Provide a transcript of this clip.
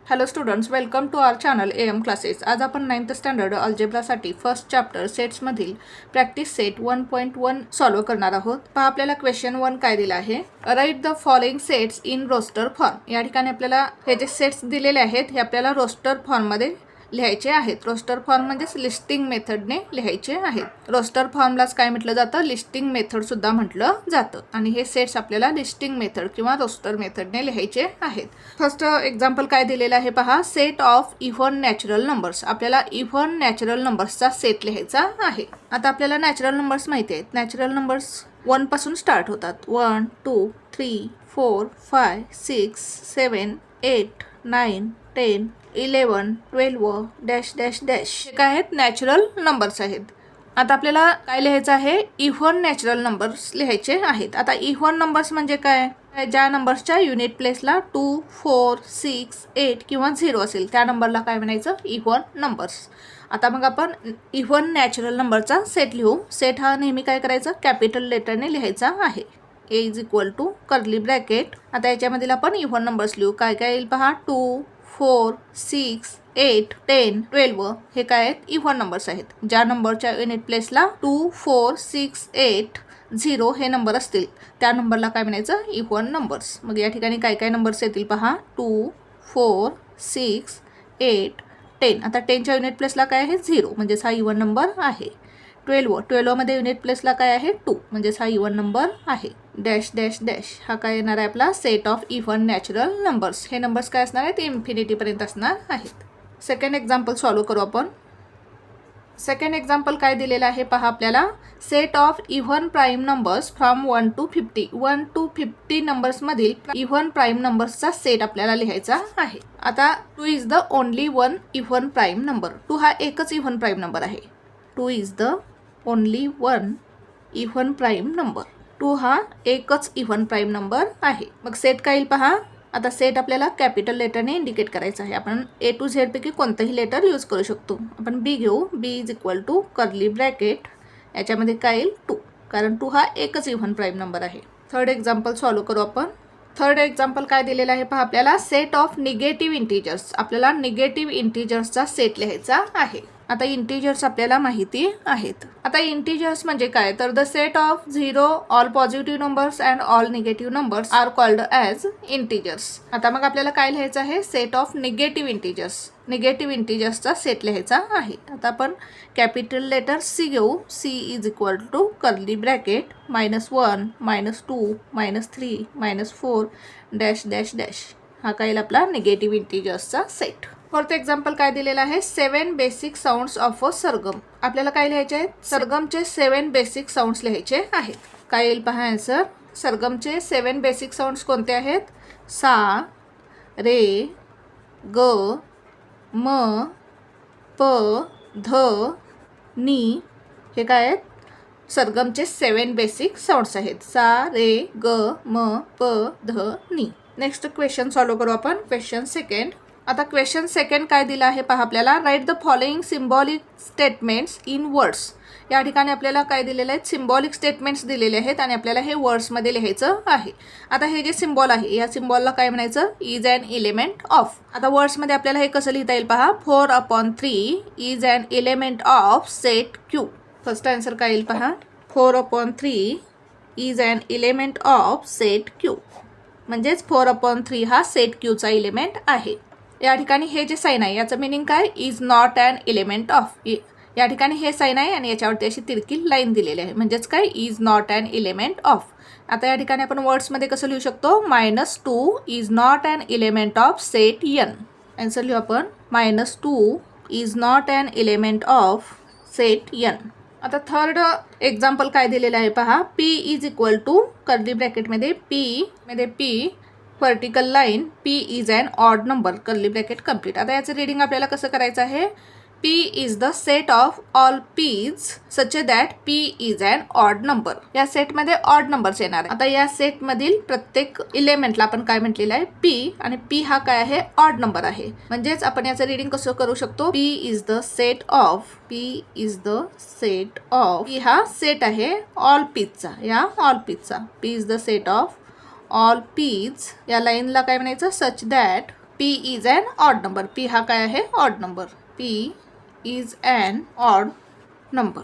Hello students, welcome to our channel AM classes. आज आपण 9th standard अल्जेब्रासाठी first chapter सेट्समधील प्रॅक्टिस सेट 1.1 सॉल्व्ह करणार आहोत. पहा आपल्याला क्वेश्चन 1 काय दिला आहे. Write the following sets in roster form. या ठिकाणी आपल्याला हे जे सेट्स दिलेले आहेत हे आपल्याला रोस्टर फॉर्ममध्ये लिहायचे आहेत. रोस्टर फॉर्म म्हणजेच लिस्टिंग मेथडने लिहायचे आहेत. रोस्टर फॉर्मलाच काय म्हटलं जातं, लिस्टिंग मेथड सुद्धा म्हटलं जातं. आणि हे सेट्स आपल्याला लिस्टिंग मेथड किंवा रोस्टर मेथडने लिहायचे आहेत. फर्स्ट एक्झाम्पल काय दिलेलं आहे पहा. Set of even natural numbers. आपल्याला इव्हन नॅचरल नंबर्सचा सेट लिहायचा आहे. आता आपल्याला नॅचरल नंबर्स माहिती आहेत. नॅचरल नंबर्स 1 पासून स्टार्ट होतात. 1 2 3 4 5 6 7 8 9 10 11 12 डॅश डॅश डॅश. हे काय आहेत, नॅचरल नंबर्स आहेत. आता आपल्याला काय लिहायचं आहे, इव्हन नॅचरल नंबर्स लिहायचे आहेत. आता इव्हन नंबर्स म्हणजे काय, ज्या नंबर्सच्या युनिट प्लेसला 2 4 6 8 किंवा 0 असेल त्या नंबरला काय म्हणायचं, इव्हन नंबर्स. आता मग आपण इव्हन नॅचरल नंबरचा सेट लिहू. सेट हा नेहमी काय करायचा, कॅपिटल लेटरने लिहायचा आहे. A is equal to curly bracket. आता याच्यामधील आपण इव्हन नंबर्स लिहू. काय काय येईल पहा. 2 4 6 8 10 12 हे काय आहेत, इव्हन नंबर्स आहेत. ज्या नंबरच्या युनिट प्लेसला 2 4 6 8 0 हे नंबर असतील त्या नंबरला काय म्हणायचं, इव्हन नंबर्स. मग या ठिकाणी काय काय नंबर्स येतील पहा. 2 4 6 8 10. आता 10च्या युनिट प्लेसला काय आहे, 0 म्हणजेच हा इव्हन नंबर आहे. 12 मध्ये युनिट प्लेसला काय आहे, 2 म्हणजेच हा इव्हन नंबर आहे. डॅश डॅश डॅश हा काय येणार आहे आपला, set of even natural numbers. हे नंबर्स काय असणार आहेत, इन्फिनिटीपर्यंत असणार आहेत. सेकंड एक्झाम्पल सॉल्व्ह करू आपण. सेकंड एक्झाम्पल काय दिलेलं आहे पहा आपल्याला. Set of even prime numbers from 1 to 50. 1 to 50 नंबर्समधील इव्हन प्राईम नंबर्सचा सेट आपल्याला लिहायचा आहे. आता 2 is the only one even prime number. 2 हा एकच इव्हन प्राईम नंबर आहे. 2 is the only one even prime number. 2 हा एकच इव्हन प्राईम नंबर आहे. मग सेट काय येईल पहा. आता सेट आपल्याला कॅपिटल लेटरने इंडिकेट करायचं आहे. आपण A to Z पैकी कोणतंही लेटर यूज करू शकतो. आपण B घेऊ. B is equal to curly bracket. याच्यामध्ये काय येईल, 2, कारण 2 हा एकच इव्हन प्राईम नंबर आहे. थर्ड एक्झाम्पल सॉल्व्ह करू आपण. थर्ड एक्झाम्पल काय दिलेलं आहे पहा आपल्याला. Set of negative integers. आपल्याला निगेटिव्ह इंटिजर्सचा सेट लिहायचा आहे. आता इंटिजर्स आपल्याला माहिती आहेत. आता इंटिजर्स म्हणजे काय, तर the set of 0 all positive numbers and all negative numbers are called as integers. आता मग आपल्याला काय लिहायचं आहे, set of negative integers. Negative इंटिजर्सचा सेट लिहायचा आहे. आता आपण कॅपिटल लेटर C घेऊ. C is equal to curly bracket -1 -2 -3 -4 dash dash dash. हा काय येईल आपला निगेटिव्ह इंटिजर्सचा सेट. फोर्थ एक्झाम्पल काय दिलेलं आहे. 7 बेसिक साऊंड्स ऑफ अ सरगम. आपल्याला काय लिहायचे आहेत, सरगमचे 7 बेसिक साऊंड्स लिहायचे आहेत. काय येईल पहा आन्सर. सरगमचे 7 बेसिक साऊंड्स कोणते आहेत, सा रे ग म प ध नी. हे काय आहेत, सरगमचे 7 बेसिक साऊंड्स आहेत. सा रे ग म प ध नी. नेक्स्ट क्वेश्चन सॉल्व्ह करू आपण. Question second. आता क्वेश्चन सेकंड काय दिलं आहे पहा आपल्याला. Right the following symbolic statements in words. या ठिकाणी आपल्याला काय दिलेलं आहे, सिम्बॉलिक स्टेटमेंट्स दिलेले आहेत आणि आपल्याला हे वर्ड्समध्ये लिहायचं आहे. आता हे जे सिम्बॉल आहे या सिम्बॉलला काय म्हणायचं, इज अन एलिमेंट ऑफ. आता वर्ड्समध्ये आपल्याला हे कसं लिहिता येईल पहा. 4/3 is an element of set Q. First answer काय येईल पहा. 4/3 is an element of set Q. म्हणजेच 4/3 हा सेट क्यूचा एलिमेंट आहे. या ठिकाणी हे जे साईन आहे याचं मिनिंग काय, is not an element of. या ठिकाणी हे साईन आहे आणि याच्यावरती अशी तिरकी लाईन दिलेली आहे, म्हणजेच काय, is not an element of. आता या ठिकाणी आपण वर्ड्समध्ये कसं लिहू शकतो, -2 is not an element of set n. Answer लिहू आपण. -2 is not an element of set n. आता थर्ड एक्झाम्पल काय दिलेलं आहे पहा. P is equal to curly ब्रॅकेटमध्ये P vertical line P is an odd number curly bracket complete. आता याचं रीडिंग आपल्याला कसं करायचं आहे. P is the set of all P's such that P is an odd number. या सेटमध्ये odd numbers येणार. आता या सेटमधील प्रत्येक इलेमेंटला आपण काय म्हटलेलं आहे, P, आणि P हा काय आहे, ऑड नंबर आहे. म्हणजेच आपण याचं रीडिंग कसं करू शकतो, P is the set of P हा सेट आहे ऑल P'चा. या ऑल P'चा P is the set of all P's. या लाईनला काय म्हणायचं, such that P is an odd number. P हा काय आहे? Odd number. P is an odd number.